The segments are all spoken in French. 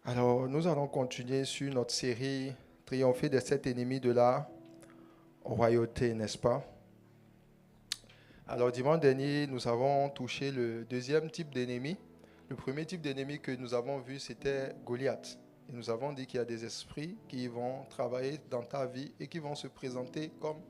Alors, nous allons continuer sur notre série Triompher des sept ennemis de la royauté, n'est-ce pas? Alors, dimanche dernier, nous avons touché le deuxième type d'ennemi. Le premier type d'ennemi que nous avons vu, c'était Goliath. Et nous avons dit qu'il y a des esprits qui vont travailler dans ta vie et qui vont se présenter comme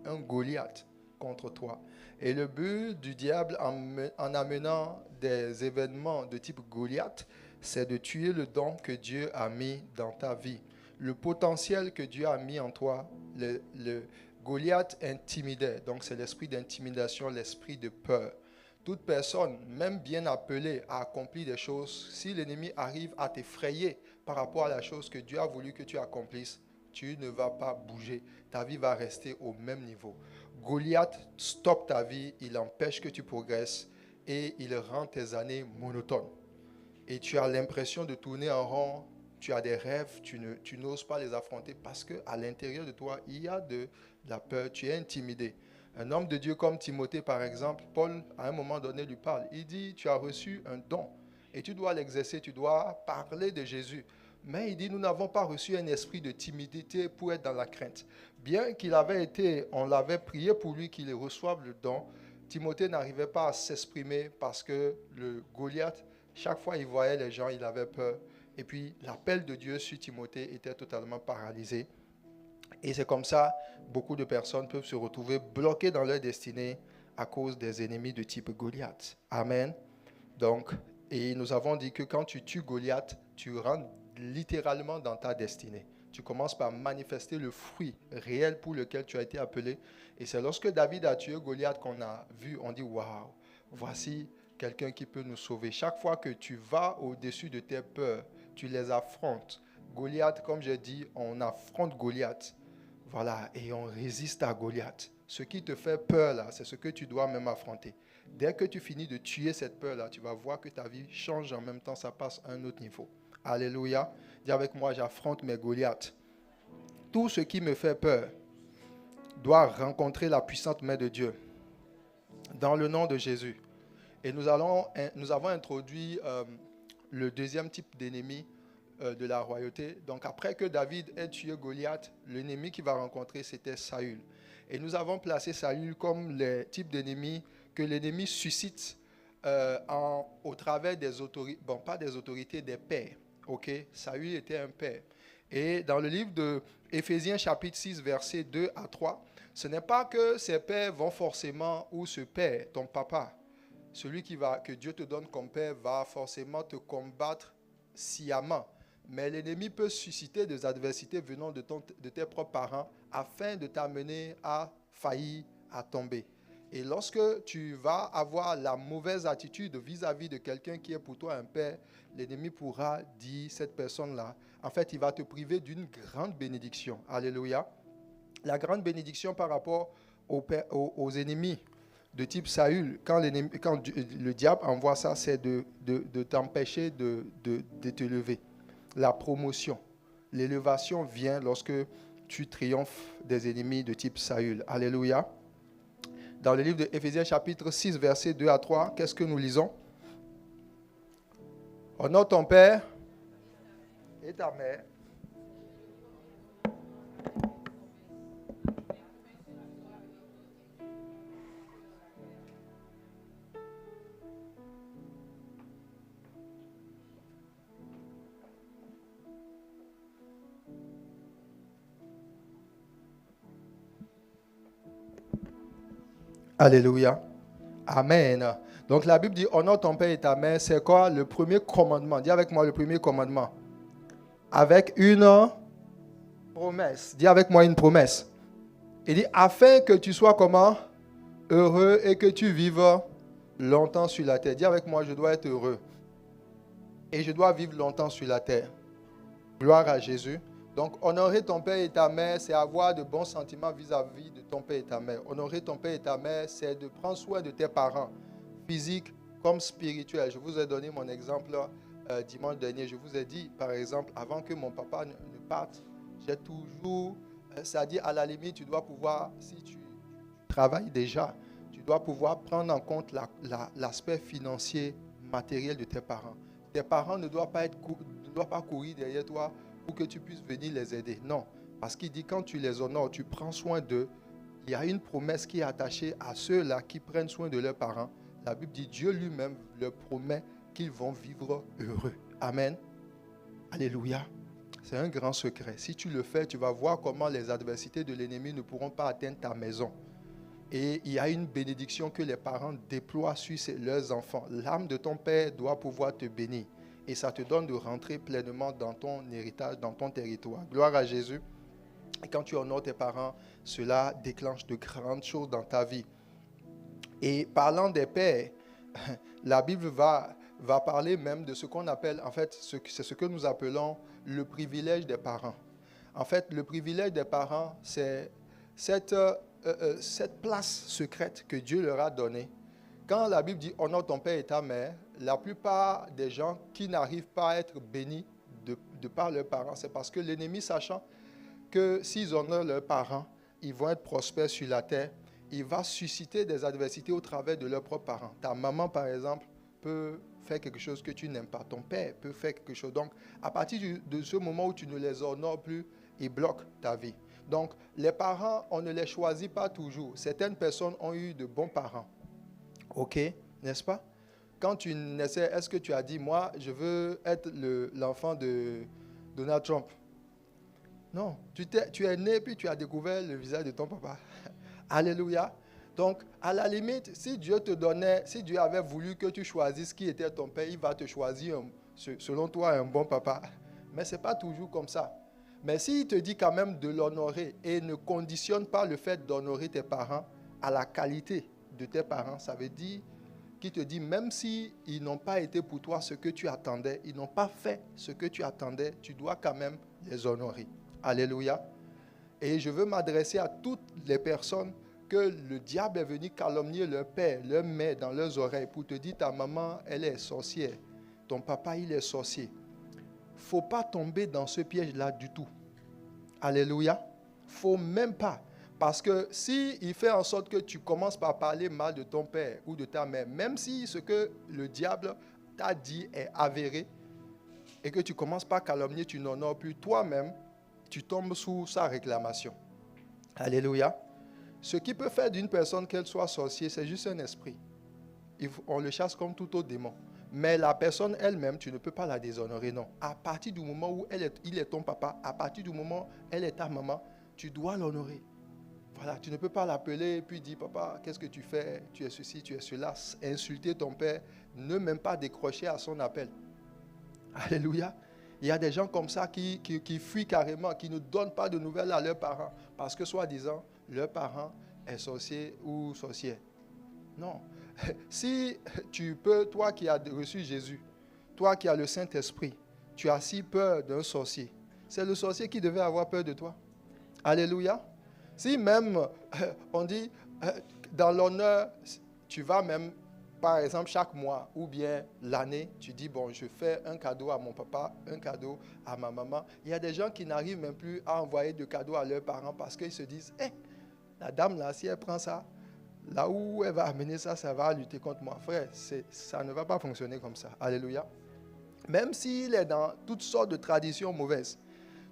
un Goliath contre toi. Et le but du diable en amenant des événements de type Goliath, c'est de tuer le don que Dieu a mis dans ta vie. Le potentiel que Dieu a mis en toi, le Goliath intimidait. Donc c'est l'esprit d'intimidation, l'esprit de peur. Toute personne, même bien appelée, a accompli des choses. Si l'ennemi arrive à t'effrayer par rapport à la chose que Dieu a voulu que tu accomplisses, tu ne vas pas bouger. Ta vie va rester au même niveau. Goliath stoppe ta vie, il empêche que tu progresses et il rend tes années monotones. Et tu as l'impression de tourner en rond, tu as des rêves, tu n'oses pas les affronter parce qu'à l'intérieur de toi, il y a de la peur, tu es intimidé. Un homme de Dieu comme Timothée, par exemple, Paul, à un moment donné, lui parle. Il dit, tu as reçu un don et tu dois l'exercer, tu dois parler de Jésus. Mais il dit, nous n'avons pas reçu un esprit de timidité pour être dans la crainte. Bien qu'il avait été, on l'avait prié pour lui qu'il reçoive le don, Timothée n'arrivait pas à s'exprimer parce que le Goliath, chaque fois il voyait les gens, il avait peur. Et puis l'appel de Dieu sur Timothée était totalement paralysé. Et c'est comme ça, beaucoup de personnes peuvent se retrouver bloquées dans leur destinée à cause des ennemis de type Goliath. Amen. Donc, et nous avons dit que quand tu tues Goliath, tu rentres littéralement dans ta destinée. Tu commences par manifester le fruit réel pour lequel tu as été appelé. Et c'est lorsque David a tué Goliath qu'on a vu, on dit, waouh, voici quelqu'un qui peut nous sauver. Chaque fois que tu vas au-dessus de tes peurs, tu les affrontes. Goliath, comme j'ai dit, on affronte Goliath. Voilà, et on résiste à Goliath. Ce qui te fait peur là, c'est ce que tu dois même affronter. Dès que tu finis de tuer cette peur-là, tu vas voir que ta vie change en même temps, ça passe à un autre niveau. Alléluia. Dis avec moi, j'affronte mes Goliaths. Tout ce qui me fait peur doit rencontrer la puissante main de Dieu. Dans le nom de Jésus. Et nous avons introduit le deuxième type d'ennemi de la royauté. Donc après que David ait tué Goliath, l'ennemi qu'il va rencontrer, c'était Saül. Et nous avons placé Saül comme le type d'ennemi que l'ennemi suscite au travers des autorités, bon pas des autorités, des pères. Ok, Saül était un père. Et dans le livre de Éphésiens chapitre 6, versets 2 à 3, ce n'est pas que ces pères vont forcément, ou ce père, ton papa, celui que Dieu te donne comme père, va forcément te combattre sciemment. Mais l'ennemi peut susciter des adversités venant de tes propres parents afin de t'amener à faillir, à tomber. Et lorsque tu vas avoir la mauvaise attitude vis-à-vis de quelqu'un qui est pour toi un père, l'ennemi pourra dire cette personne-là, en fait, il va te priver d'une grande bénédiction. Alléluia. La grande bénédiction par rapport aux ennemis de type Saül, quand le diable envoie ça, c'est de t'empêcher de te lever. La promotion, l'élévation vient lorsque tu triomphes des ennemis de type Saül. Alléluia. Dans le livre de Éphésiens chapitre 6, versets 2 à 3, qu'est-ce que nous lisons? Honore ton père et ta mère. Alléluia. Amen. Donc la Bible dit, honore ton père et ta mère. C'est quoi le premier commandement? Dis avec moi le premier commandement. Avec une promesse. Dis avec moi une promesse. Il dit, afin que tu sois comment? Heureux et que tu vives longtemps sur la terre. Dis avec moi, je dois être heureux. Et je dois vivre longtemps sur la terre. Gloire à Jésus. Donc, honorer ton père et ta mère, c'est avoir de bons sentiments vis-à-vis de ton père et ta mère. Honorer ton père et ta mère, c'est de prendre soin de tes parents, physiques comme spirituels. Je vous ai donné mon exemple dimanche dernier. Je vous ai dit, par exemple, avant que mon papa ne parte, j'ai toujours, c'est-à-dire à la limite, tu dois pouvoir, si tu travailles déjà, tu dois pouvoir prendre en compte l'aspect financier, matériel de tes parents. Tes parents ne doivent pas être ne dois pas courir derrière toi pour que tu puisses venir les aider. Non, parce qu'il dit quand tu les honores, tu prends soin d'eux. Il y a une promesse qui est attachée à ceux-là qui prennent soin de leurs parents. La Bible dit Dieu lui-même leur promet qu'ils vont vivre heureux. Amen. Alléluia. C'est un grand secret. Si tu le fais, tu vas voir comment les adversités de l'ennemi ne pourront pas atteindre ta maison. Et il y a une bénédiction que les parents déploient sur leurs enfants. L'âme de ton père doit pouvoir te bénir. Et ça te donne de rentrer pleinement dans ton héritage, dans ton territoire. Gloire à Jésus. Et quand tu honores tes parents, cela déclenche de grandes choses dans ta vie. Et parlant des pères, la Bible va parler même de ce qu'on appelle, en fait, c'est ce que nous appelons le privilège des parents. En fait, le privilège des parents, c'est cette place secrète que Dieu leur a donnée. Quand la Bible dit « honore ton père et ta mère », la plupart des gens qui n'arrivent pas à être bénis de par leurs parents, c'est parce que l'ennemi, sachant que s'ils honorent leurs parents, ils vont être prospères sur la terre, il va susciter des adversités au travers de leurs propres parents. Ta maman, par exemple, peut faire quelque chose que tu n'aimes pas. Ton père peut faire quelque chose. Donc, à partir de ce moment où tu ne les honores plus, ils bloquent ta vie. Donc, les parents, on ne les choisit pas toujours. Certaines personnes ont eu de bons parents. OK, n'est-ce pas? Quand tu naissais, est-ce que tu as dit, moi, je veux être l'enfant de Donald Trump? Non, tu es né puis tu as découvert le visage de ton papa. Alléluia. Donc, à la limite, si Dieu avait voulu que tu choisisses qui était ton père, il va te choisir, selon toi, un bon papa. Mais ce n'est pas toujours comme ça. Mais s'il te dit quand même de l'honorer et ne conditionne pas le fait d'honorer tes parents à la qualité de tes parents, ça veut dire qu'il te dit, même s'ils n'ont pas été pour toi ce que tu attendais, ils n'ont pas fait ce que tu attendais, tu dois quand même les honorer. Alléluia. Et je veux m'adresser à toutes les personnes que le diable est venu calomnier leur père, leur mère dans leurs oreilles pour te dire ta maman, elle est sorcière. Ton papa, il est sorcier. Il ne faut pas tomber dans ce piège-là du tout. Alléluia. Il ne faut même pas. Parce que s'il fait en sorte que tu commences par parler mal de ton père ou de ta mère, même si ce que le diable t'a dit est avéré, et que tu commences par calomnier, tu n'honores plus toi-même, tu tombes sous sa réclamation. Alléluia. Ce qui peut faire d'une personne qu'elle soit sorcière, c'est juste un esprit. On le chasse comme tout autre démon. Mais la personne elle-même, tu ne peux pas la déshonorer, non. À partir du moment où il est ton papa, à partir du moment où elle est ta maman, tu dois l'honorer. Voilà, tu ne peux pas l'appeler et puis dire, papa, qu'est-ce que tu fais? Tu es ceci, tu es cela. Insulter ton père, ne même pas décrocher à son appel. Alléluia. Il y a des gens comme ça qui fuient carrément, qui ne donnent pas de nouvelles à leurs parents parce que, soi-disant, leurs parents est sorcier ou sorcière. Non. Si tu peux, toi qui as reçu Jésus, toi qui as le Saint-Esprit, tu as si peur d'un sorcier, c'est le sorcier qui devait avoir peur de toi. Alléluia. Si même, on dit, dans l'honneur, tu vas même, par exemple, chaque mois ou bien l'année, tu dis, bon, je fais un cadeau à mon papa, un cadeau à ma maman. Il y a des gens qui n'arrivent même plus à envoyer de cadeaux à leurs parents parce qu'ils se disent, la dame là, si elle prend ça, là où elle va amener ça, ça va lutter contre moi. Frère, ça ne va pas fonctionner comme ça. Alléluia. Même s'il est dans toutes sortes de traditions mauvaises,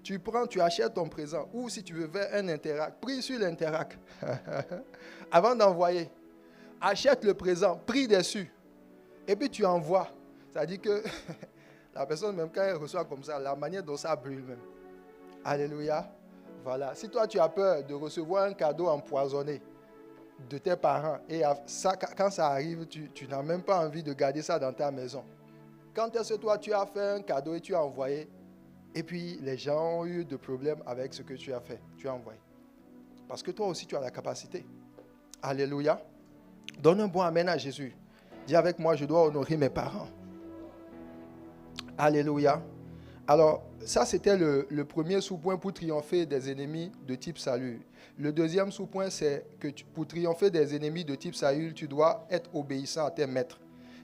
tu achètes ton présent, ou si tu veux faire un Interac, prie sur l'Interac. Avant d'envoyer, achète le présent, prie dessus, et puis tu envoies. Ça dit que la personne, même quand elle reçoit comme ça, la manière dont ça brûle même. Alléluia. Voilà. Si toi tu as peur de recevoir un cadeau empoisonné de tes parents, et ça, quand ça arrive, tu n'as même pas envie de garder ça dans ta maison. Quand est-ce que toi tu as fait un cadeau et tu as envoyé, et puis les gens ont eu des problèmes avec ce que tu as fait, tu as envoyé. Parce que toi aussi tu as la capacité. Alléluia. Donne un bon amen à Jésus. Dis avec moi, je dois honorer mes parents. Alléluia. Alors, ça c'était le premier sous-point pour triompher des ennemis de type Saül. Le deuxième sous-point, c'est que pour triompher des ennemis de type Saül, tu dois être obéissant à tes maîtres.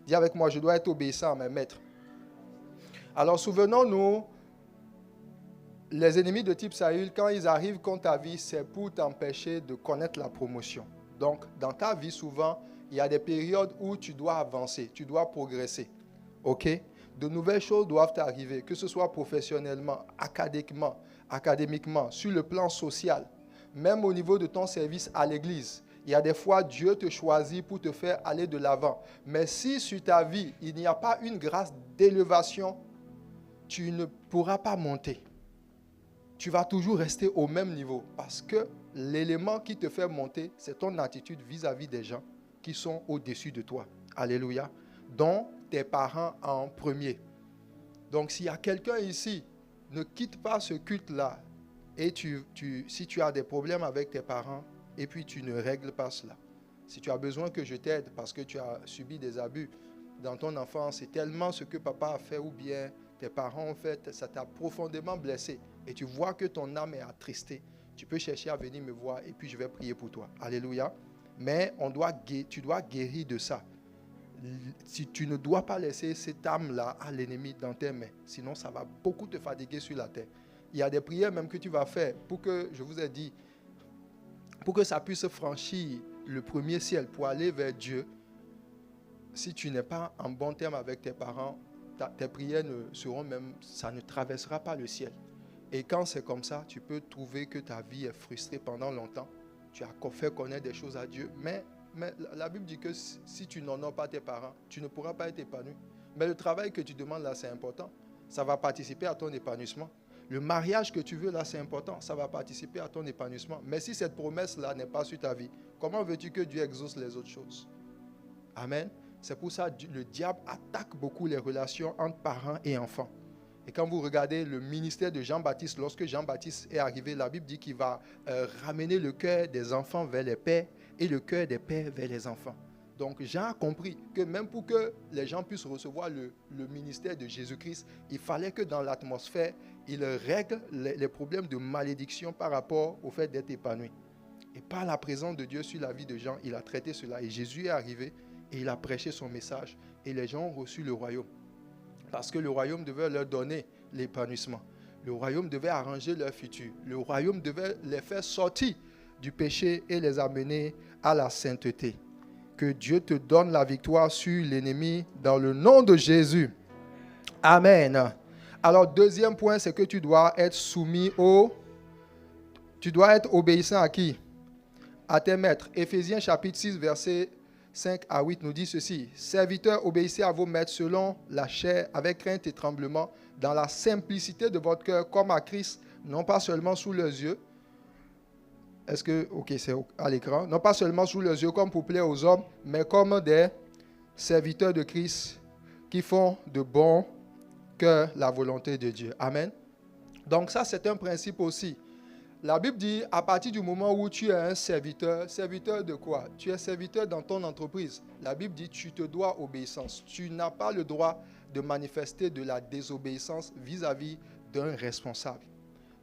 Dis avec moi, je dois être obéissant à mes maîtres. Alors, souvenons-nous, les ennemis de type Saül, quand ils arrivent contre ta vie, c'est pour t'empêcher de connaître la promotion. Donc, dans ta vie, souvent, il y a des périodes où tu dois avancer, tu dois progresser. OK? De nouvelles choses doivent arriver, que ce soit professionnellement, académiquement, sur le plan social, même au niveau de ton service à l'église. Il y a des fois, Dieu te choisit pour te faire aller de l'avant. Mais si sur ta vie, il n'y a pas une grâce d'élévation, tu ne pourras pas monter. Tu vas toujours rester au même niveau parce que l'élément qui te fait monter, c'est ton attitude vis-à-vis des gens qui sont au-dessus de toi. Alléluia. Dont tes parents en premier. Donc, s'il y a quelqu'un ici, ne quitte pas ce culte-là et si tu as des problèmes avec tes parents et puis tu ne règles pas cela. Si tu as besoin que je t'aide parce que tu as subi des abus dans ton enfance, c'est tellement ce que papa a fait ou bien tes parents ont fait, ça t'a profondément blessé et tu vois que ton âme est attristée, tu peux chercher à venir me voir et puis je vais prier pour toi. Alléluia. Mais tu dois guérir de ça. Si tu ne dois pas laisser cette âme-là à l'ennemi dans tes mains, sinon ça va beaucoup te fatiguer sur la terre. Il y a des prières même que tu vas faire pour que, je vous ai dit, pour que ça puisse franchir le premier ciel pour aller vers Dieu. Si tu n'es pas en bon terme avec tes parents, tes prières ça ne traversera pas le ciel. Et quand c'est comme ça, tu peux trouver que ta vie est frustrée pendant longtemps. Tu as fait connaître des choses à Dieu, mais la Bible dit que si tu n'honores pas tes parents, tu ne pourras pas être épanoui. Mais le travail que tu demandes là, c'est important. Ça va participer à ton épanouissement. Le mariage que tu veux là, c'est important. Ça va participer à ton épanouissement. Mais si cette promesse-là n'est pas sur ta vie, comment veux-tu que Dieu exauce les autres choses? Amen. C'est pour ça que le diable attaque beaucoup les relations entre parents et enfants. Et quand vous regardez le ministère de Jean-Baptiste, lorsque Jean-Baptiste est arrivé, la Bible dit qu'il va ramener le cœur des enfants vers les pères et le cœur des pères vers les enfants. Donc Jean a compris que même pour que les gens puissent recevoir le ministère de Jésus-Christ, il fallait que dans l'atmosphère, il règle les problèmes de malédiction par rapport au fait d'être épanoui. Et par la présence de Dieu sur la vie de Jean, il a traité cela. Et Jésus est arrivé et il a prêché son message. Et les gens ont reçu le royaume. Parce que le royaume devait leur donner l'épanouissement. Le royaume devait arranger leur futur. Le royaume devait les faire sortir du péché et les amener à la sainteté. Que Dieu te donne la victoire sur l'ennemi dans le nom de Jésus. Amen. Alors, deuxième point, c'est que tu dois être soumis Tu dois être obéissant à qui? À tes maîtres. Éphésiens chapitre 6, verset 5 à 8 nous dit ceci. Serviteurs, obéissez à vos maîtres selon la chair, avec crainte et tremblement, dans la simplicité de votre cœur, comme à Christ, non pas seulement sous leurs yeux. Est-ce que, ok, c'est à l'écran. Non pas seulement sous leurs yeux, comme pour plaire aux hommes, mais comme des serviteurs de Christ qui font de bon cœur la volonté de Dieu. Amen. Donc ça, c'est un principe aussi. La Bible dit, à partir du moment où tu es un serviteur, serviteur de quoi? Tu es serviteur dans ton entreprise. La Bible dit, tu te dois obéissance. Tu n'as pas le droit de manifester de la désobéissance vis-à-vis d'un responsable,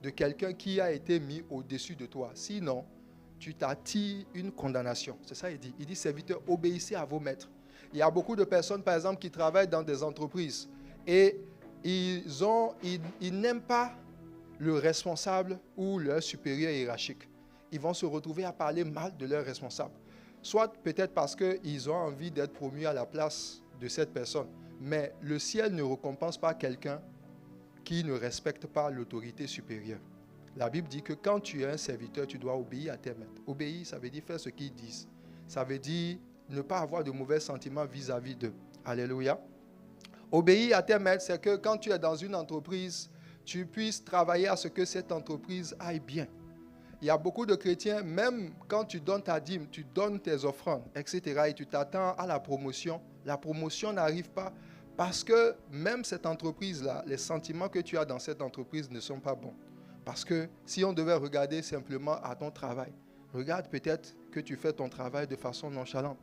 de quelqu'un qui a été mis au-dessus de toi. Sinon, tu t'attires une condamnation. C'est ça, il dit. Il dit, serviteur, obéissez à vos maîtres. Il y a beaucoup de personnes, par exemple, qui travaillent dans des entreprises et ils n'aiment pas le responsable ou leur supérieur hiérarchique. Ils vont se retrouver à parler mal de leur responsable. Soit peut-être parce qu'ils ont envie d'être promus à la place de cette personne. Mais le ciel ne récompense pas quelqu'un qui ne respecte pas l'autorité supérieure. La Bible dit que quand tu es un serviteur, tu dois obéir à tes maîtres. Obéir, ça veut dire faire ce qu'ils disent. Ça veut dire ne pas avoir de mauvais sentiments vis-à-vis d'eux. Alléluia. Obéir à tes maîtres, c'est que quand tu es dans une entreprise, tu puisses travailler à ce que cette entreprise aille bien. Il y a beaucoup de chrétiens, même quand tu donnes ta dîme, tu donnes tes offrandes, etc., et tu t'attends à la promotion n'arrive pas parce que même cette entreprise-là, les sentiments que tu as dans cette entreprise ne sont pas bons. Parce que si on devait regarder simplement à ton travail, regarde peut-être que tu fais ton travail de façon nonchalante.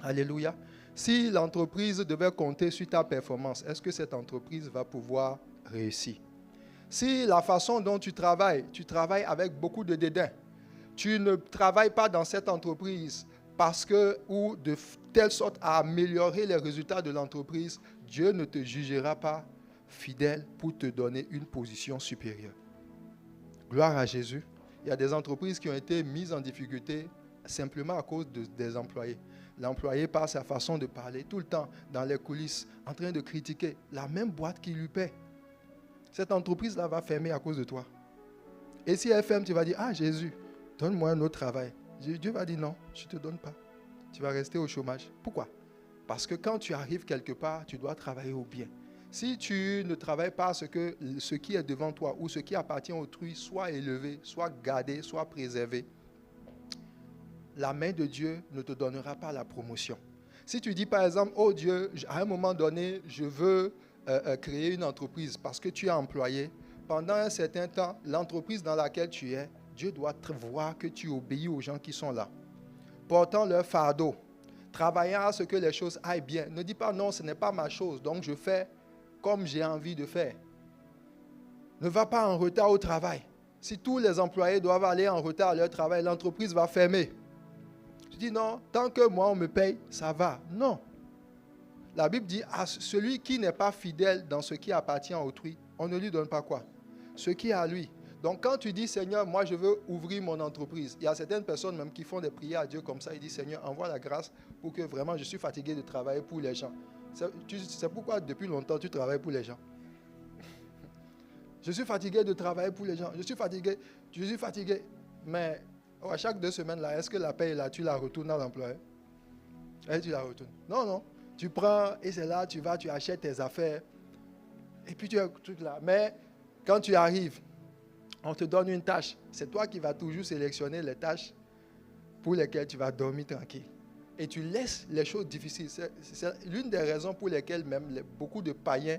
Alléluia. Si l'entreprise devait compter sur ta performance, est-ce que cette entreprise va pouvoir réussir? Si la façon dont tu travailles avec beaucoup de dédain, tu ne travailles pas dans cette entreprise ou de telle sorte à améliorer les résultats de l'entreprise, Dieu ne te jugera pas fidèle pour te donner une position supérieure. Gloire à Jésus. Il y a des entreprises qui ont été mises en difficulté simplement à cause des employés. l'employé par sa façon de parler, tout le temps dans les coulisses, en train de critiquer la même boîte qui lui paie. Cette entreprise-là va fermer à cause de toi. Et si elle ferme, tu vas dire, ah Jésus, donne-moi un autre travail. Dieu va dire, non, je ne te donne pas. Tu vas rester au chômage. Pourquoi? Parce que quand tu arrives quelque part, tu dois travailler au bien. Si tu ne travailles pas à ce que ce qui est devant toi ou ce qui appartient à autrui soit élevé, soit gardé, soit préservé, la main de Dieu ne te donnera pas la promotion. Si tu dis par exemple, oh Dieu, à un moment donné, je veux créer une entreprise parce que tu es employé, pendant un certain temps, l'entreprise dans laquelle tu es, Dieu doit voir que tu obéis aux gens qui sont là, portant leur fardeau, travaillant à ce que les choses aillent bien. Ne dis pas non, ce n'est pas ma chose, donc je fais comme j'ai envie de faire. Ne va pas en retard au travail. Si tous les employés doivent aller en retard à leur travail, l'entreprise va fermer. Tu dis non, tant que moi on me paye, ça va. Non. La Bible dit à celui qui n'est pas fidèle dans ce qui appartient à autrui, on ne lui donne pas quoi? Ce qui est à lui. Donc quand tu dis Seigneur, moi je veux ouvrir mon entreprise, il y a certaines personnes même qui font des prières à Dieu comme ça, ils disent Seigneur, envoie la grâce pour que vraiment je suis fatigué de travailler pour les gens. C'est pourquoi depuis longtemps tu travailles pour les gens. Je suis fatigué de travailler pour les gens. Je suis fatigué. Mais à chaque 2 semaines, là, est-ce que la paye, là, tu la retournes à l'employeur? Et tu la retournes. Non. Tu prends et c'est là, tu vas, tu achètes tes affaires. Et puis tu as tout là. Mais quand tu arrives, on te donne une tâche. C'est toi qui vas toujours sélectionner les tâches pour lesquelles tu vas dormir tranquille. Et tu laisses les choses difficiles. C'est l'une des raisons pour lesquelles même beaucoup de païens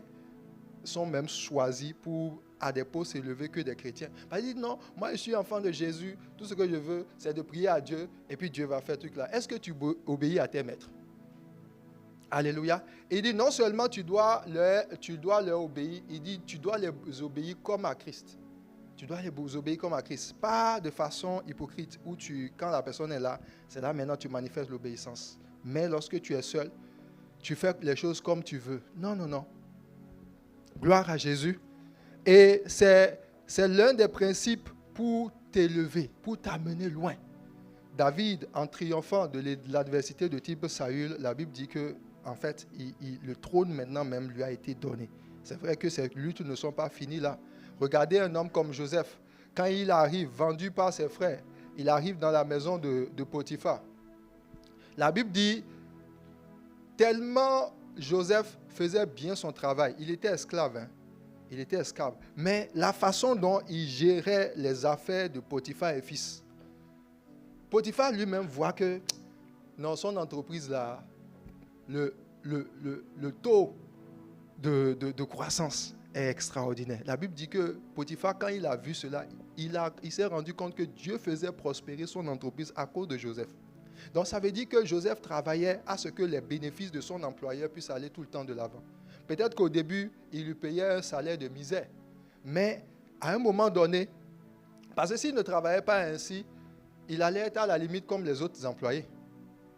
sont même choisis pour à des postes élevés que des chrétiens. Parce qu'ils disent non, moi je suis enfant de Jésus, tout ce que je veux, c'est de prier à Dieu, et puis Dieu va faire ce truc là. Est-ce que tu obéis à tes maîtres? Alléluia. Et il dit non seulement tu dois leur obéir, il dit tu dois les obéir comme à Christ. Tu dois les obéir comme à Christ. Pas de façon hypocrite où quand la personne est là, c'est là maintenant tu manifestes l'obéissance. Mais lorsque tu es seul, tu fais les choses comme tu veux. Non. Gloire à Jésus. Et c'est l'un des principes pour t'élever, pour t'amener loin. David, en triomphant de l'adversité de type Saül, la Bible dit que, en fait, le trône maintenant même lui a été donné. C'est vrai que ces luttes ne sont pas finies là. Regardez un homme comme Joseph. Quand il arrive, vendu par ses frères, il arrive dans la maison de Potiphar. La Bible dit, tellement Joseph faisait bien son travail, il était esclave, hein. Il était esclave. Mais la façon dont il gérait les affaires de Potiphar et fils. Potiphar lui-même voit que dans son entreprise là, le taux de croissance est extraordinaire. La Bible dit que Potiphar, quand il a vu cela, il s'est rendu compte que Dieu faisait prospérer son entreprise à cause de Joseph. Donc ça veut dire que Joseph travaillait à ce que les bénéfices de son employeur puissent aller tout le temps de l'avant. Peut-être qu'au début, il lui payait un salaire de misère. Mais à un moment donné, parce que s'il ne travaillait pas ainsi, il allait être à la limite comme les autres employés.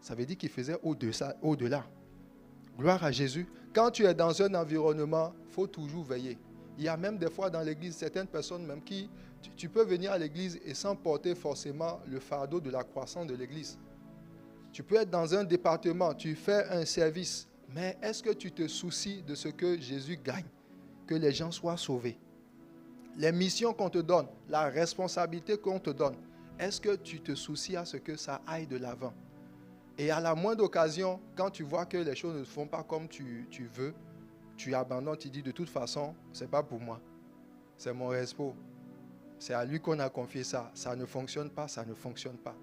Ça veut dire qu'il faisait au-delà. Gloire à Jésus. Quand tu es dans un environnement, il faut toujours veiller. Il y a même des fois dans l'église, certaines personnes même qui, tu peux venir à l'église et sans porter forcément le fardeau de la croissance de l'église. Tu peux être dans un département, tu fais un service, mais est-ce que tu te soucies de ce que Jésus gagne? Que les gens soient sauvés. Les missions qu'on te donne, la responsabilité qu'on te donne, est-ce que tu te soucies à ce que ça aille de l'avant? Et à la moindre occasion, quand tu vois que les choses ne se font pas comme tu veux, tu abandonnes, tu dis de toute façon, ce n'est pas pour moi. C'est mon respo. C'est à lui qu'on a confié ça. Ça ne fonctionne pas, ça ne fonctionne pas.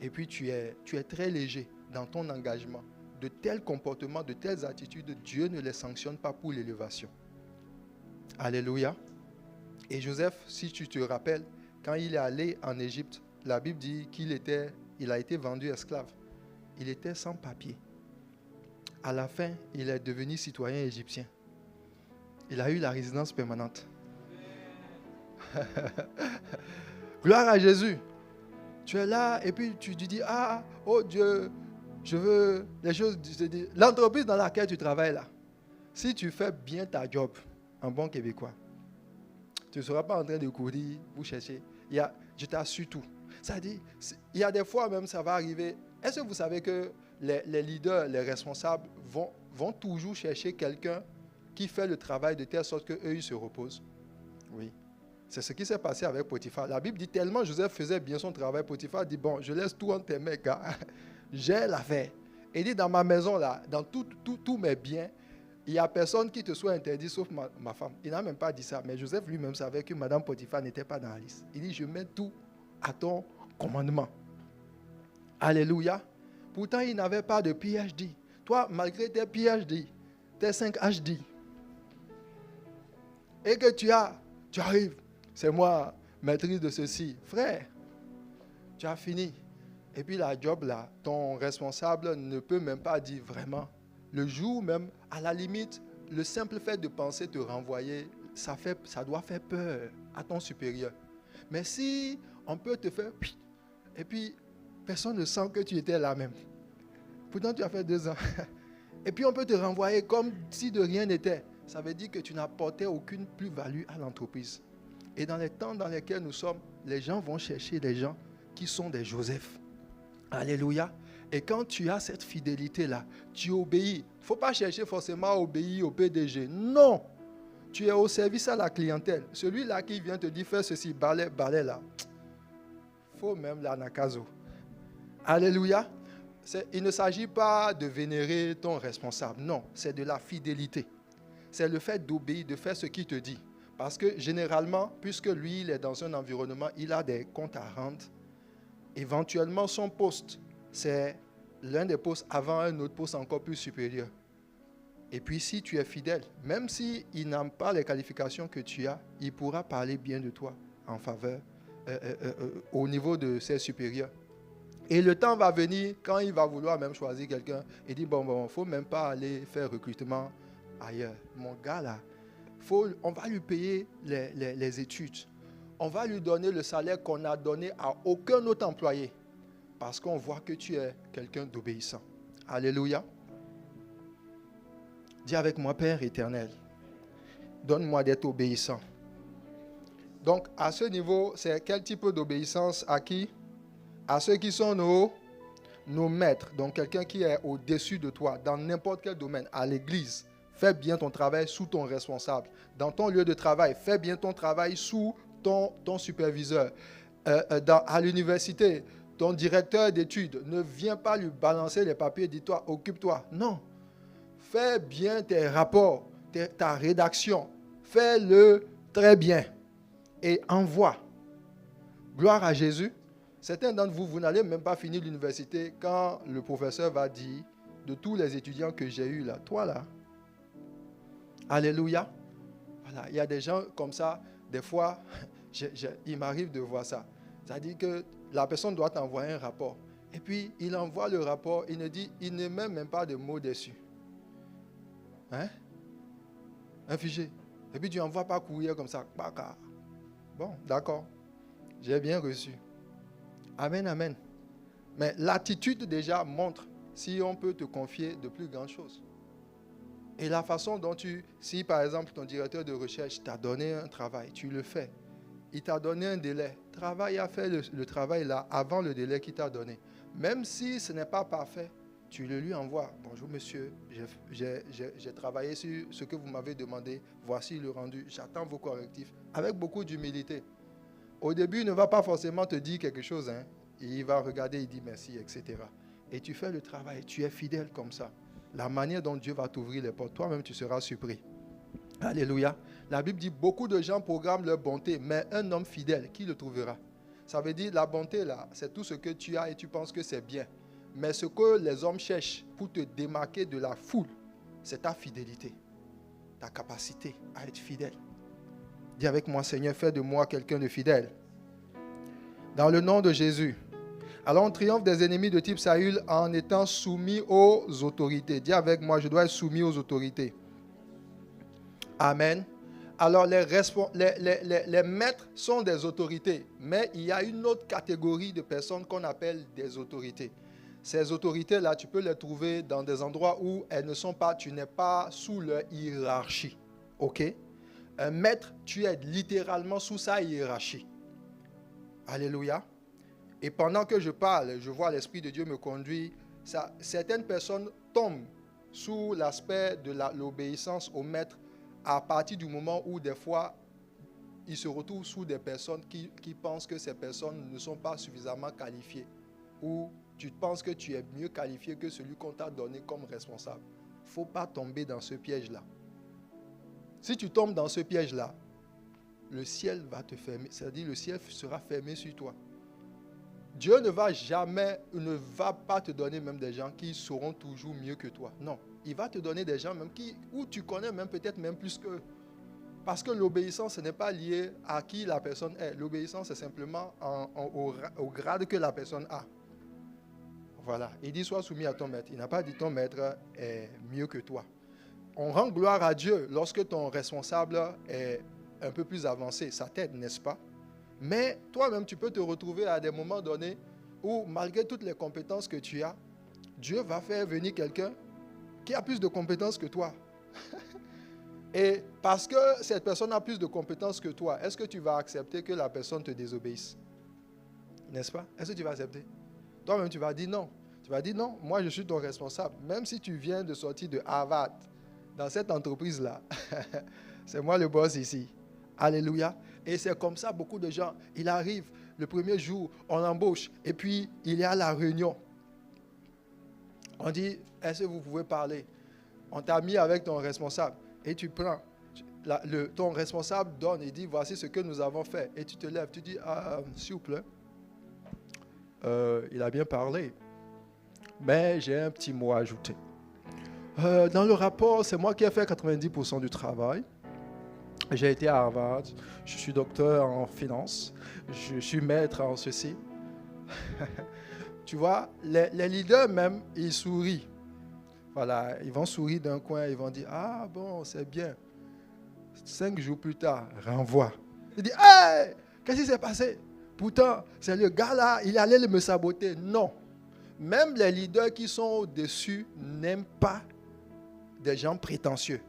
Et puis tu es très léger dans ton engagement. De tels comportements, de telles attitudes, Dieu ne les sanctionne pas pour l'élévation. Alléluia. Et Joseph, si tu te rappelles, quand il est allé en Égypte, la Bible dit qu'il a été vendu esclave. Il était sans papier. À la fin, il est devenu citoyen égyptien. Il a eu la résidence permanente. Gloire à Jésus. Tu es là et puis tu dis, ah, oh Dieu, je veux les choses. L'entreprise dans laquelle tu travailles là, si tu fais bien ta job en bon québécois, tu ne seras pas en train de courir pour chercher. Je t'assure tout. Ça dit, il y a des fois même, ça va arriver. Est-ce que vous savez que les leaders, les responsables vont toujours chercher quelqu'un qui fait le travail de telle sorte qu'eux, ils se reposent. Oui. C'est ce qui s'est passé avec Potiphar. La Bible dit tellement Joseph faisait bien son travail, Potiphar dit, bon, je laisse tout en tes mains, car j'ai l'affaire. Il dit, dans ma maison, là, dans tous mes biens, il n'y a personne qui te soit interdit sauf ma femme. Il n'a même pas dit ça, mais Joseph lui-même savait que Madame Potiphar n'était pas dans la liste. Il dit, je mets tout à ton commandement. Alléluia. Pourtant, il n'avait pas de PhD. Toi, malgré tes PhD, tes 5 HD, et que tu arrives, c'est moi, maîtrise de ceci. Frère, tu as fini. Et puis la job là, ton responsable ne peut même pas dire vraiment. Le jour même, à la limite, le simple fait de penser te renvoyer, ça doit faire peur à ton supérieur. Mais si on peut te faire, et puis personne ne sent que tu étais là même. Pourtant, tu as fait 2 ans. Et puis on peut te renvoyer comme si de rien n'était. Ça veut dire que tu n'apportais aucune plus-value à l'entreprise. Et dans les temps dans lesquels nous sommes, les gens vont chercher des gens qui sont des Joseph. Alléluia. Et quand tu as cette fidélité-là, tu obéis. Il ne faut pas chercher forcément à obéir au PDG. Non. Tu es au service à la clientèle. Celui-là qui vient te dire, fais ceci, balai là. Il faut même l'anakazo. Alléluia. Il ne s'agit pas de vénérer ton responsable. Non, c'est de la fidélité. C'est le fait d'obéir, de faire ce qu'il te dit. Parce que généralement, puisque lui, il est dans un environnement, il a des comptes à rendre. Éventuellement, son poste, c'est l'un des postes avant un autre poste encore plus supérieur. Et puis, si tu es fidèle, même s'il n'a pas les qualifications que tu as, il pourra parler bien de toi en faveur, au niveau de ses supérieurs. Et le temps va venir, quand il va vouloir même choisir quelqu'un, il dit, bon, il ne faut même pas aller faire recrutement ailleurs. Mon gars, là, on va lui payer les études. On va lui donner le salaire qu'on n'a donné à aucun autre employé. Parce qu'on voit que tu es quelqu'un d'obéissant. Alléluia. Dis avec moi, Père éternel, donne-moi d'être obéissant. Donc, à ce niveau, c'est quel type d'obéissance à qui? À ceux qui sont nos maîtres. Donc, quelqu'un qui est au-dessus de toi, dans n'importe quel domaine, à l'église. Fais bien ton travail sous ton responsable. Dans ton lieu de travail, fais bien ton travail sous ton superviseur. À l'université, ton directeur d'études ne vient pas lui balancer les papiers, dis-toi, occupe-toi. Non. Fais bien tes rapports, ta rédaction. Fais-le très bien. Et envoie. Gloire à Jésus. Certains d'entre vous, vous n'allez même pas finir l'université quand le professeur va dire, de tous les étudiants que j'ai eus là, toi là, alléluia. Voilà, il y a des gens comme ça, des fois, il m'arrive de voir ça. C'est-à-dire que la personne doit t'envoyer un rapport. Et puis, il envoie le rapport, il ne met même pas de mots dessus. Hein? Un fichier. Et puis, tu n'envoies pas courrier comme ça. Bon, d'accord. J'ai bien reçu. Amen, amen. Mais l'attitude déjà montre si on peut te confier de plus grandes choses. Et la façon dont si par exemple ton directeur de recherche t'a donné un travail, tu le fais. Il t'a donné un délai. Travaille à faire le travail là avant le délai qu'il t'a donné. Même si ce n'est pas parfait, tu le lui envoies. Bonjour monsieur, j'ai travaillé sur ce que vous m'avez demandé. Voici le rendu. J'attends vos correctifs. Avec beaucoup d'humilité. Au début, il ne va pas forcément te dire quelque chose. Hein. Il va regarder, il dit merci, etc. Et tu fais le travail. Tu es fidèle comme ça. La manière dont Dieu va t'ouvrir les portes, toi-même tu seras surpris. Alléluia. La Bible dit beaucoup de gens programment leur bonté, mais un homme fidèle, qui le trouvera? Ça veut dire la bonté là, c'est tout ce que tu as et tu penses que c'est bien. Mais ce que les hommes cherchent pour te démarquer de la foule, c'est ta fidélité, ta capacité à être fidèle. Dis avec moi, Seigneur, fais de moi quelqu'un de fidèle. Dans le nom de Jésus. Alors on triomphe des ennemis de type Saül en étant soumis aux autorités. Dis avec moi, je dois être soumis aux autorités. Amen. Alors les maîtres sont des autorités, mais il y a une autre catégorie de personnes qu'on appelle des autorités. Ces autorités-là, tu peux les trouver dans des endroits où elles ne sont pas, tu n'es pas sous leur hiérarchie. Ok? Un maître, tu es littéralement sous sa hiérarchie. Alléluia. Et pendant que je parle, je vois l'Esprit de Dieu me conduire. certaines personnes tombent sous l'aspect de l'obéissance au maître à partir du moment où des fois ils se retrouvent sous des personnes qui pensent que ces personnes ne sont pas suffisamment qualifiées, ou tu penses que tu es mieux qualifié que celui qu'on t'a donné comme responsable. Il ne faut pas tomber dans ce piège-là. Si tu tombes dans ce piège-là, le ciel va te fermer, c'est-à-dire le ciel sera fermé sur toi. Dieu ne va pas te donner même des gens qui seront toujours mieux que toi. Non, il va te donner des gens même où tu connais même peut-être même plus qu'eux. Parce que l'obéissance, ce n'est pas lié à qui la personne est. L'obéissance, c'est simplement au grade que la personne a. Voilà. Il dit, sois soumis à ton maître. Il n'a pas dit ton maître est mieux que toi. On rend gloire à Dieu lorsque ton responsable est un peu plus avancé. Ça t'aide, n'est-ce pas? Mais toi-même, tu peux te retrouver à des moments donnés où, malgré toutes les compétences que tu as, Dieu va faire venir quelqu'un qui a plus de compétences que toi. Et parce que cette personne a plus de compétences que toi, est-ce que tu vas accepter que la personne te désobéisse? N'est-ce pas? Est-ce que tu vas accepter? Toi-même, tu vas dire non. Tu vas dire non, moi je suis ton responsable. Même si tu viens de sortir de Harvard, dans cette entreprise-là, c'est moi le boss ici. Alléluia. Et c'est comme ça, beaucoup de gens, il arrive, le premier jour, on l'embauche, et puis il y a la réunion. On dit, est-ce que vous pouvez parler? On t'a mis avec ton responsable. Et tu prends, ton responsable donne et dit, voici ce que nous avons fait. Et tu te lèves, tu dis, s'il vous plaît, il a bien parlé, mais j'ai un petit mot à ajouter. Dans le rapport, c'est moi qui ai fait 90% du travail. J'ai été à Harvard, je suis docteur en finance, je suis maître en ceci. Tu vois, les leaders même, ils sourient. Voilà, ils vont sourire d'un coin, ils vont dire, ah bon, c'est bien. 5 jours plus tard, renvoi. Il dit, hey, qu'est-ce qui s'est passé? Pourtant, c'est le gars là, il allait me saboter. Non. Même les leaders qui sont au-dessus n'aiment pas des gens prétentieux.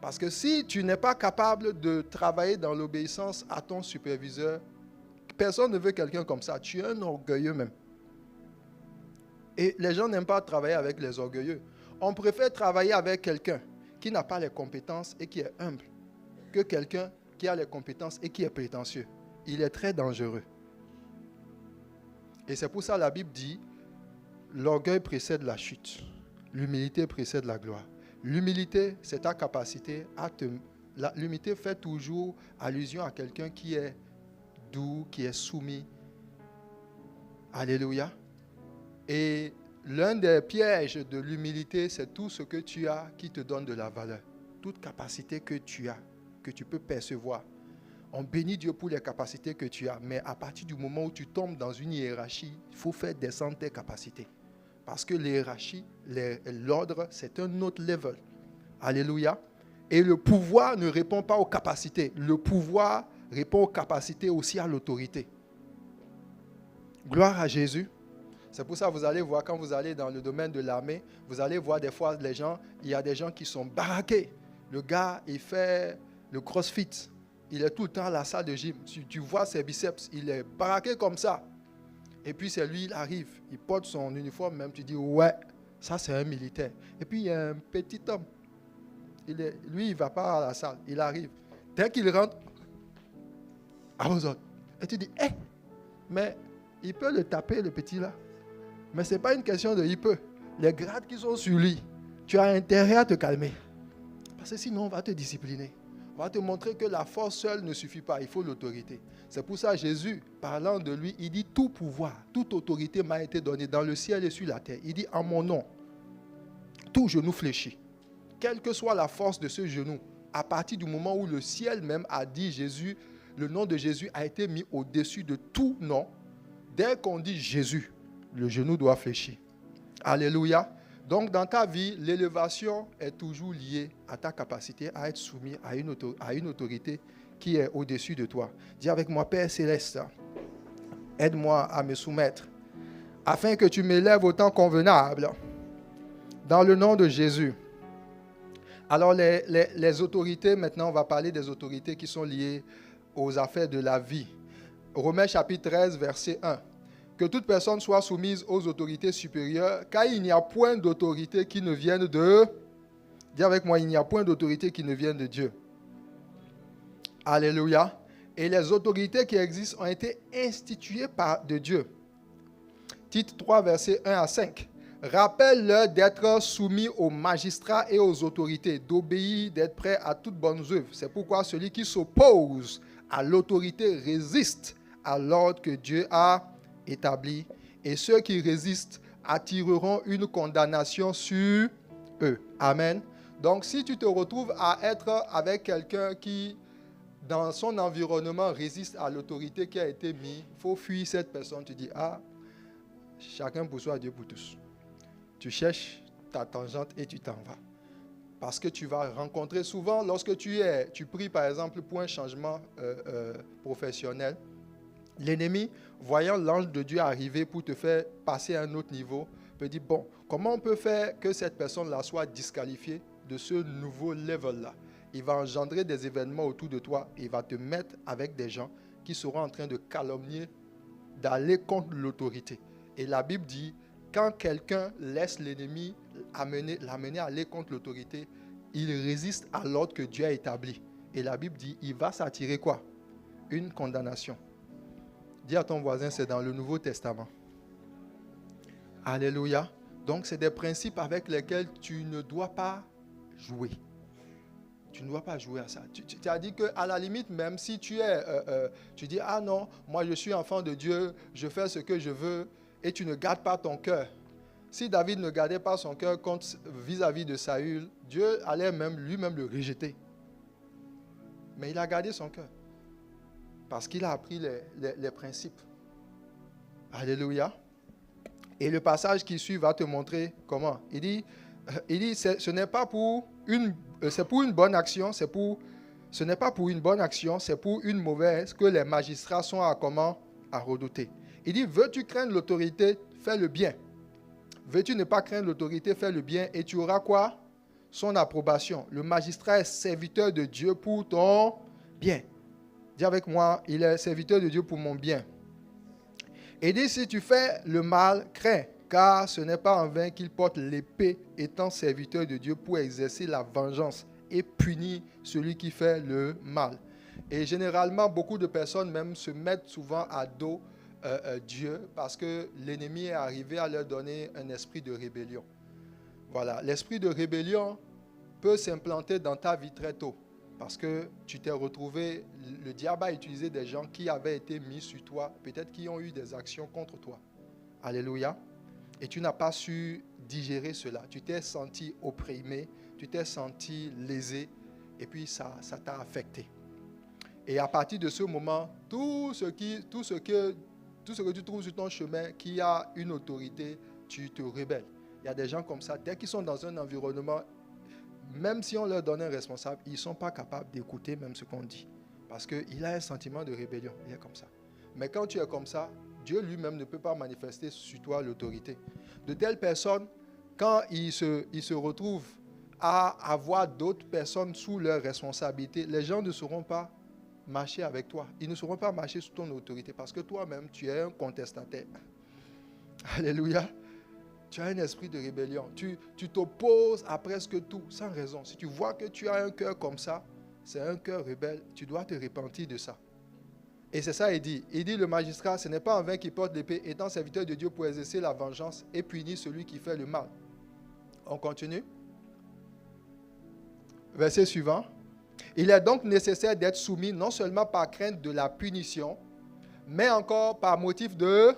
Parce que si tu n'es pas capable de travailler dans l'obéissance à ton superviseur, personne ne veut quelqu'un comme ça. Tu es un orgueilleux même. Et les gens n'aiment pas travailler avec les orgueilleux. On préfère travailler avec quelqu'un qui n'a pas les compétences et qui est humble que quelqu'un qui a les compétences et qui est prétentieux. Il est très dangereux. Et c'est pour ça que la Bible dit, l'orgueil précède la chute. L'humilité précède la gloire. L'humilité, c'est ta capacité à te... L'humilité fait toujours allusion à quelqu'un qui est doux, qui est soumis. Alléluia. Et l'un des pièges de l'humilité, c'est tout ce que tu as qui te donne de la valeur. Toute capacité que tu as, que tu peux percevoir. On bénit Dieu pour les capacités que tu as, mais à partir du moment où tu tombes dans une hiérarchie, il faut faire descendre tes capacités. Parce que l'hiérarchie, l'ordre, c'est un autre level. Alléluia. Et le pouvoir ne répond pas aux capacités. Le pouvoir répond aux capacités, aussi à l'autorité. Gloire à Jésus. C'est pour ça que vous allez voir, quand vous allez dans le domaine de l'armée, vous allez voir des fois les gens, il y a des gens qui sont baraqués. Le gars, il fait le crossfit. Il est tout le temps à la salle de gym. Tu vois ses biceps, il est baraqué comme ça. Et puis c'est lui, il arrive, il porte son uniforme, même tu dis, ouais, ça c'est un militaire. Et puis il y a un petit homme. Lui, il ne va pas à la salle, il arrive. Dès qu'il rentre, à vos autres. Et tu dis, mais il peut le taper, le petit là. Mais ce n'est pas une question de il peut. Les grades qui sont sur lui, tu as intérêt à te calmer. Parce que sinon, on va te discipliner. On va te montrer que la force seule ne suffit pas, il faut l'autorité. C'est pour ça que Jésus, parlant de lui, il dit tout pouvoir, toute autorité m'a été donnée dans le ciel et sur la terre. Il dit en mon nom, tout genou fléchit. Quelle que soit la force de ce genou, à partir du moment où le ciel même a dit Jésus, le nom de Jésus a été mis au-dessus de tout nom, dès qu'on dit Jésus, le genou doit fléchir. Alléluia. Donc, dans ta vie, l'élévation est toujours liée à ta capacité à être soumis à une autorité qui est au-dessus de toi. Dis avec moi, Père Céleste, aide-moi à me soumettre, afin que tu m'élèves au temps convenable, dans le nom de Jésus. Alors, les autorités, maintenant, on va parler des autorités qui sont liées aux affaires de la vie. Romains chapitre 13, verset 1. que toute personne soit soumise aux autorités supérieures, car il n'y a point d'autorité qui ne vienne de... Dis avec moi, il n'y a point d'autorité qui ne vienne de Dieu. Alléluia. Et les autorités qui existent ont été instituées de Dieu. Tite 3, versets 1 à 5. Rappelle-leur d'être soumis aux magistrats et aux autorités, d'obéir, d'être prêt à toute bonne œuvre. C'est pourquoi celui qui s'oppose à l'autorité résiste à l'ordre que Dieu a établi. Et ceux qui résistent attireront une condamnation sur eux. Amen. Donc, si tu te retrouves à être avec quelqu'un qui, dans son environnement, résiste à l'autorité qui a été mise, il faut fuir cette personne. Tu dis, chacun pour soi, Dieu pour tous. Tu cherches ta tangente et tu t'en vas. Parce que tu vas rencontrer souvent, lorsque tu pries par exemple pour un changement professionnel, l'ennemi, voyant l'ange de Dieu arriver pour te faire passer à un autre niveau, peut dire, bon, comment on peut faire que cette personne-là soit disqualifiée de ce nouveau level-là? Il va engendrer des événements autour de toi et il va te mettre avec des gens qui seront en train de calomnier, d'aller contre l'autorité. Et la Bible dit, quand quelqu'un laisse l'ennemi l'amener à aller contre l'autorité, il résiste à l'ordre que Dieu a établi. Et la Bible dit, il va s'attirer quoi? Une condamnation. Dis à ton voisin, c'est dans le Nouveau Testament. Alléluia. Donc, c'est des principes avec lesquels tu ne dois pas jouer. Tu ne dois pas jouer à ça. Tu as dit qu'à la limite, même si tu dis, ah non, moi je suis enfant de Dieu, je fais ce que je veux, et tu ne gardes pas ton cœur. Si David ne gardait pas son cœur vis-à-vis de Saül, Dieu allait lui-même le rejeter. Mais il a gardé son cœur. Parce qu'il a appris les principes. Alléluia. Et le passage qui suit va te montrer comment. Il dit ce n'est pas pour c'est pour une bonne action, ce n'est pas pour une bonne action, c'est pour une mauvaise que les magistrats sont à redouter. Il dit, veux-tu craindre l'autorité, fais le bien. Veux-tu ne pas craindre l'autorité, fais le bien et tu auras quoi? Son approbation. Le magistrat est serviteur de Dieu pour ton bien. Dis avec moi, il est serviteur de Dieu pour mon bien. Et dit, si tu fais le mal, crains, car ce n'est pas en vain qu'il porte l'épée, étant serviteur de Dieu pour exercer la vengeance et punir celui qui fait le mal. Et généralement, beaucoup de personnes même se mettent souvent à dos Dieu parce que l'ennemi est arrivé à leur donner un esprit de rébellion. Voilà, l'esprit de rébellion peut s'implanter dans ta vie très tôt parce que tu t'es retrouvé, le diable a utilisé des gens qui avaient été mis sur toi, peut-être qui ont eu des actions contre toi. Alléluia. Et tu n'as pas su digérer cela. Tu t'es senti opprimé, tu t'es senti lésé et puis ça t'a affecté. Et à partir de ce moment, tout ce que tu trouves sur ton chemin qui a une autorité, tu te rebelles. Il y a des gens comme ça, dès qu'ils sont dans un environnement, même si on leur donne un responsable, ils ne sont pas capables d'écouter même ce qu'on dit. Parce qu'il a un sentiment de rébellion, il est comme ça. Mais quand tu es comme ça, Dieu lui-même ne peut pas manifester sur toi l'autorité. De telles personnes, quand ils se retrouvent à avoir d'autres personnes sous leur responsabilité, les gens ne sauront pas marcher avec toi. Ils ne sauront pas marcher sous ton autorité parce que toi-même, tu es un contestataire. Alléluia. Tu as un esprit de rébellion. Tu t'opposes à presque tout, sans raison. Si tu vois que tu as un cœur comme ça, c'est un cœur rebelle, tu dois te repentir de ça. Et c'est ça, il dit, le magistrat, ce n'est pas en vain qu'il porte l'épée, étant serviteur de Dieu pour exercer la vengeance et punir celui qui fait le mal. On continue. Verset suivant. Il est donc nécessaire d'être soumis non seulement par crainte de la punition, mais encore par motif de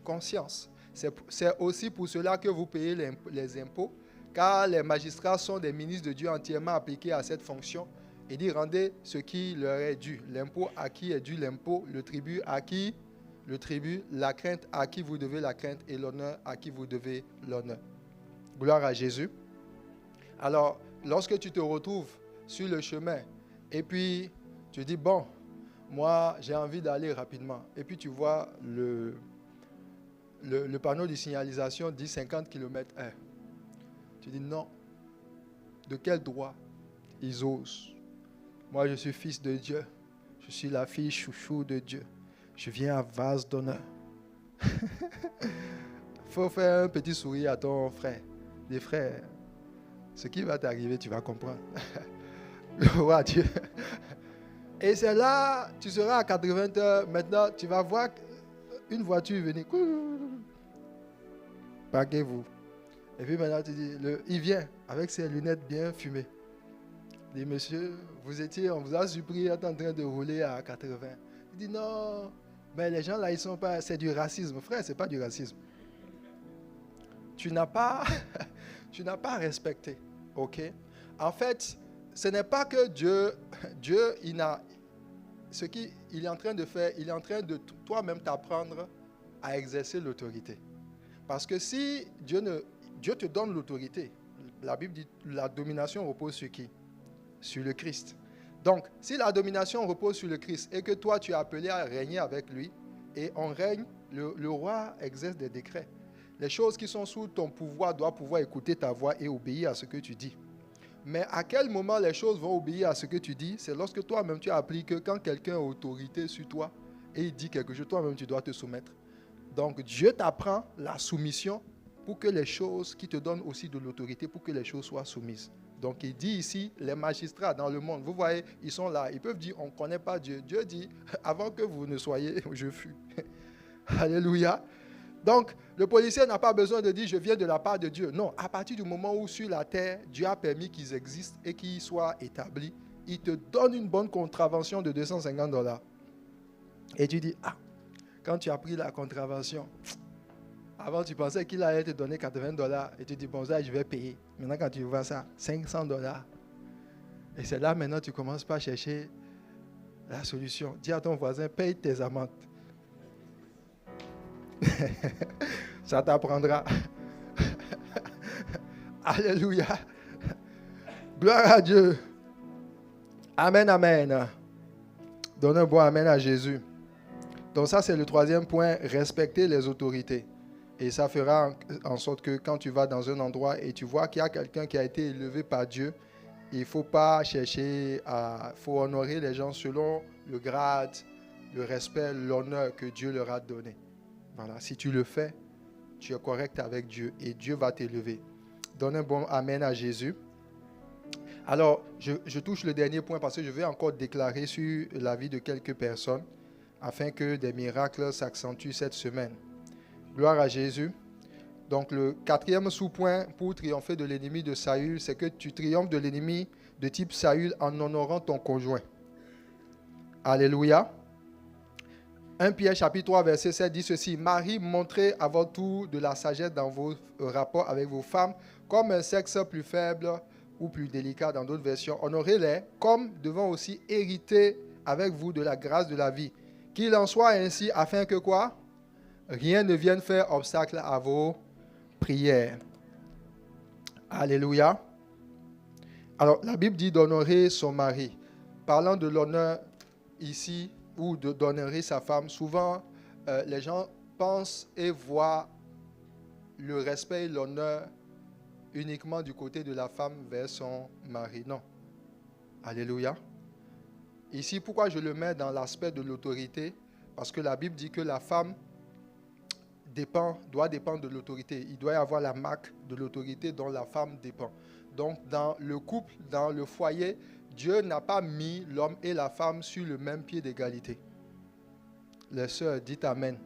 conscience. C'est aussi pour cela que vous payez les impôts, car les magistrats sont des ministres de Dieu entièrement appliqués à cette fonction. Il dit, rendez ce qui leur est dû. L'impôt à qui est dû l'impôt, le tribut à qui le tribut, la crainte à qui vous devez la crainte et l'honneur à qui vous devez l'honneur. Gloire à Jésus. Alors, lorsque tu te retrouves sur le chemin et puis tu dis, bon, moi j'ai envie d'aller rapidement. Et puis tu vois le panneau de signalisation dit 50 km/h. Tu dis, non, de quel droit ils osent? Moi, je suis fils de Dieu. Je suis la fille chouchou de Dieu. Je viens à vase d'honneur. faut faire un petit sourire à ton frère. Des frères, ce qui va t'arriver, tu vas comprendre. Gloire à Dieu. Et c'est là, tu seras à 80 heures. Maintenant, tu vas voir une voiture venir. Parquez-vous. Et puis maintenant, tu dis, il vient avec ses lunettes bien fumées. Il dit, monsieur, on vous a surpris, en train de rouler à 80. Il dit, non, mais les gens là, ils sont pas, c'est du racisme. Frère, c'est pas du racisme. Tu n'as pas respecté. Ok? En fait, ce n'est pas que Dieu, ce qu'il est en train de faire, il est en train de toi-même t'apprendre à exercer l'autorité. Parce que si Dieu te donne l'autorité, la Bible dit la domination repose sur qui? Sur le Christ. Donc, si la domination repose sur le Christ et que toi tu es appelé à régner avec lui, et on règne, le roi exerce des décrets. Les choses qui sont sous ton pouvoir doivent pouvoir écouter ta voix et obéir à ce que tu dis. Mais à quel moment les choses vont obéir à ce que tu dis? C'est lorsque toi-même tu appliques que quand quelqu'un a autorité sur toi et il dit quelque chose, toi-même tu dois te soumettre. Donc Dieu t'apprend la soumission pour que les choses qui te donnent aussi de l'autorité, pour que les choses soient soumises. Donc il dit ici, les magistrats dans le monde, vous voyez, ils sont là, ils peuvent dire, on ne connaît pas Dieu. Dieu dit, avant que vous ne soyez, je fus. Alléluia. Donc, le policier n'a pas besoin de dire « je viens de la part de Dieu ». Non, à partir du moment où sur la terre, Dieu a permis qu'ils existent et qu'ils soient établis, il te donne une bonne contravention de $250. Et tu dis « ah, quand tu as pris la contravention, avant tu pensais qu'il allait te donner $80 et tu dis « bon ça, je vais payer ». Maintenant quand tu vois ça, $500. Et c'est là maintenant tu commences pas à chercher la solution. Dis à ton voisin « paye tes amendes ». Ça t'apprendra. Alléluia. Gloire à Dieu. Amen, amen. Donne un bon amen à Jésus. Donc ça, c'est le troisième point, respecter les autorités. Et ça fera en sorte que quand tu vas dans un endroit et tu vois qu'il y a quelqu'un qui a été élevé par Dieu, il ne faut pas chercher il faut honorer les gens selon le grade, le respect, l'honneur que Dieu leur a donné. Voilà, si tu le fais, tu es correct avec Dieu et Dieu va t'élever. Donne un bon amen à Jésus. Alors, je touche le dernier point parce que je vais encore déclarer sur la vie de quelques personnes afin que des miracles s'accentuent cette semaine. Gloire à Jésus. Donc, le quatrième sous-point pour triompher de l'ennemi de Saül, c'est que tu triomphes de l'ennemi de type Saül en honorant ton conjoint. Alléluia. 1 Pierre chapitre 3 verset 7 dit ceci: Marie, montrez avant tout de la sagesse dans vos rapports avec vos femmes, comme un sexe plus faible ou plus délicat dans d'autres versions. Honorez-les comme devant aussi hériter avec vous de la grâce de la vie. Qu'il en soit ainsi afin que quoi? Rien ne vienne faire obstacle à vos prières. Alléluia. Alors la Bible dit d'honorer son mari. Parlant de l'honneur ici, ou d'honorer sa femme, souvent les gens pensent et voient le respect et l'honneur uniquement du côté de la femme vers son mari. Non. Alléluia. Ici, pourquoi je le mets dans l'aspect de l'autorité? Parce que la Bible dit que la femme doit dépendre de l'autorité. Il doit y avoir la marque de l'autorité dont la femme dépend. Donc, dans le couple, dans le foyer, Dieu n'a pas mis l'homme et la femme sur le même pied d'égalité. Les sœurs, dites Amen.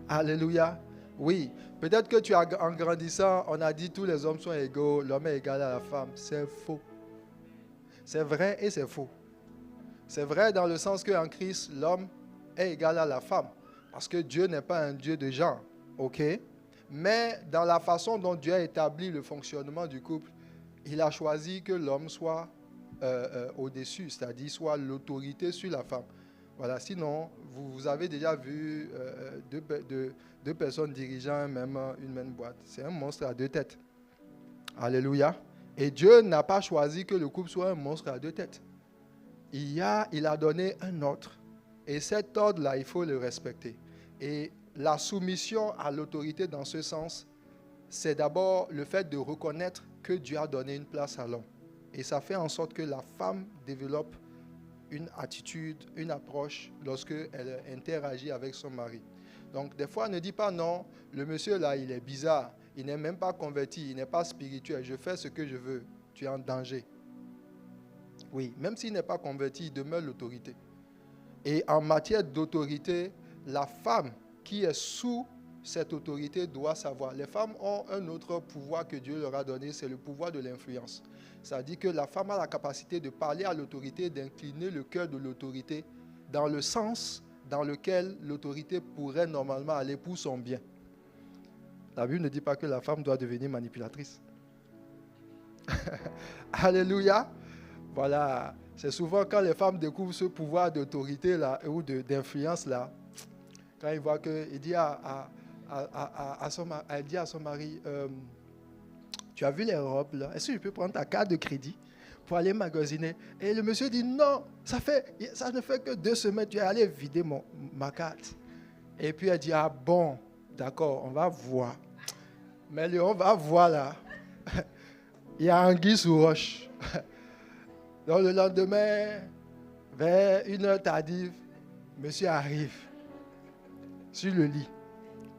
Alléluia. Oui, peut-être que en grandissant, on a dit tous les hommes sont égaux, l'homme est égal à la femme. C'est faux. C'est vrai et c'est faux. C'est vrai dans le sens qu'en Christ, l'homme est égal à la femme. Parce que Dieu n'est pas un Dieu de genre. OK? Mais dans la façon dont Dieu a établi le fonctionnement du couple, il a choisi que l'homme soit au-dessus, c'est-à-dire soit l'autorité sur la femme. Voilà, sinon, vous avez déjà vu deux personnes dirigeant une même boîte. C'est un monstre à deux têtes. Alléluia. Et Dieu n'a pas choisi que le couple soit un monstre à deux têtes. Il a donné un ordre. Et cet ordre-là, il faut le respecter. Et la soumission à l'autorité dans ce sens, c'est d'abord le fait de reconnaître que Dieu a donné une place à l'homme. Et ça fait en sorte que la femme développe une attitude, une approche lorsqu'elle interagit avec son mari. Donc, des fois, ne dis pas non, le monsieur là, il est bizarre, il n'est même pas converti, il n'est pas spirituel, je fais ce que je veux, tu es en danger. Oui, même s'il n'est pas converti, il demeure l'autorité. Et en matière d'autorité, la femme qui est sous cette autorité doit savoir. Les femmes ont un autre pouvoir que Dieu leur a donné, c'est le pouvoir de l'influence. Ça dit que la femme a la capacité de parler à l'autorité, d'incliner le cœur de l'autorité dans le sens dans lequel l'autorité pourrait normalement aller pour son bien. La Bible ne dit pas que la femme doit devenir manipulatrice. Alléluia. Voilà. C'est souvent quand les femmes découvrent ce pouvoir d'autorité là, ou d'influence là, quand ils voient que, il dit elle dit à son mari, tu as vu les robes là, est-ce que je peux prendre ta carte de crédit pour aller magasiner? Et le monsieur dit, non, ça ne fait que 2 semaines, tu es allé vider ma carte. Et puis elle dit, ah bon, d'accord, on va voir. Mais on va voir là, il y a anguille sous roche. Donc le lendemain, vers 1h tardive, monsieur arrive sur le lit,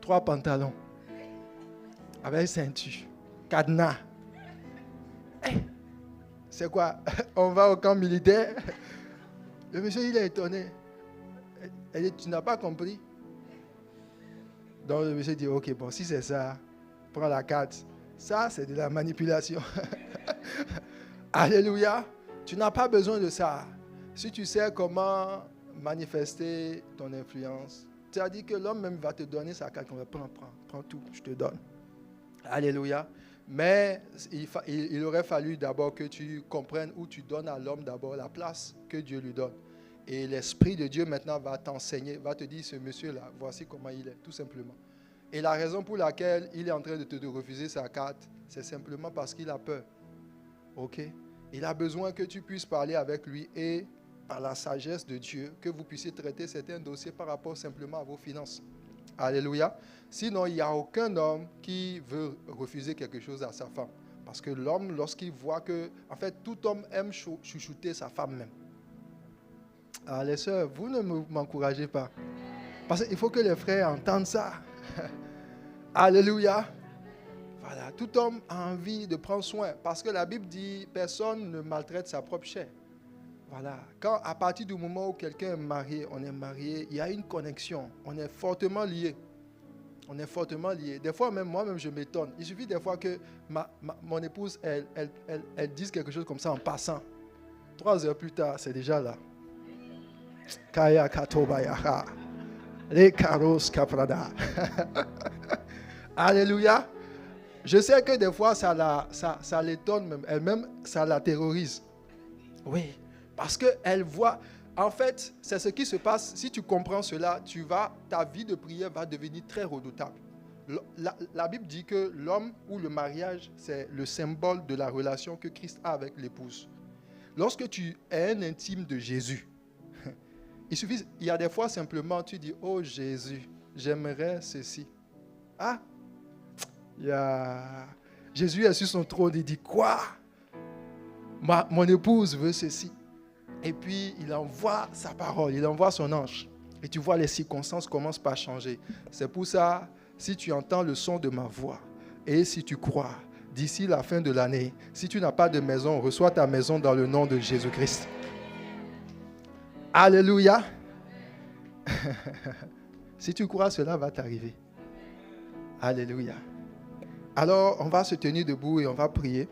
3 pantalons, avec ceinture, cadenas. Hey, c'est quoi? On va au camp militaire? Le monsieur, il est étonné. Elle dit, tu n'as pas compris? Donc le monsieur dit, ok, bon, si c'est ça, prends la carte. Ça, c'est de la manipulation. Alléluia. Tu n'as pas besoin de ça. Si tu sais comment manifester ton influence, tu as dit que l'homme même va te donner sa carte. Prends tout, je te donne. Alléluia. Mais il aurait fallu d'abord que tu comprennes où tu donnes à l'homme d'abord la place que Dieu lui donne. Et l'Esprit de Dieu maintenant va t'enseigner, va te dire, ce monsieur-là, voici comment il est, tout simplement. Et la raison pour laquelle il est en train de te refuser sa carte, c'est simplement parce qu'il a peur. Ok? Il a besoin que tu puisses parler avec lui et par la sagesse de Dieu, que vous puissiez traiter certains dossiers par rapport simplement à vos finances. Alléluia. Sinon, il n'y a aucun homme qui veut refuser quelque chose à sa femme. Parce que l'homme, lorsqu'il voit que... En fait, tout homme aime chouchouter sa femme même. Alors les sœurs, vous ne m'encouragez pas. Parce qu'il faut que les frères entendent ça. Alléluia. Voilà, tout homme a envie de prendre soin. Parce que la Bible dit, personne ne maltraite sa propre chair. Voilà. Quand, à partir du moment où quelqu'un est marié, on est marié, il y a une connexion. On est fortement liés. On est fortement liés. Des fois, même moi-même, je m'étonne. Il suffit des fois que mon épouse, elle dise quelque chose comme ça en passant. 3 heures plus tard, c'est déjà là. Kaya katobayaha. Les karos kaprada. Alléluia. Je sais que des fois, ça l'étonne même. Elle-même, ça la terrorise. Oui. Parce qu'elle voit, en fait, c'est ce qui se passe. Si tu comprends cela, ta vie de prière va devenir très redoutable. La Bible dit que l'homme ou le mariage, c'est le symbole de la relation que Christ a avec l'épouse. Lorsque tu es un intime de Jésus, il y a des fois simplement, tu dis, oh Jésus, j'aimerais ceci. Ah, Jésus est sur son trône, il dit, quoi? Mon épouse veut ceci. Et puis, il envoie sa parole, il envoie son ange. Et tu vois, les circonstances commencent par changer. C'est pour ça, si tu entends le son de ma voix, et si tu crois, d'ici la fin de l'année, si tu n'as pas de maison, reçois ta maison dans le nom de Jésus-Christ. Alléluia. Si tu crois, cela va t'arriver. Alléluia. Alors, on va se tenir debout et on va prier.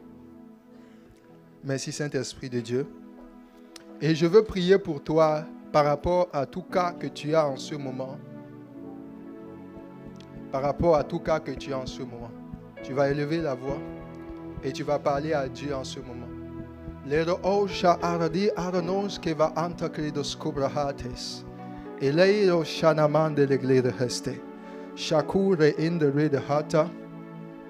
Merci Saint-Esprit de Dieu. Et je veux prier pour toi par rapport à tout cas que tu as en ce moment. Par rapport à tout cas que tu as en ce moment. Tu vas élever la voix et tu vas parler à Dieu en ce moment. Lero osha aradi aranos que va anta credos cobrahates. Eleiro shanaman de l'eglise heste. Shakure in the red hata.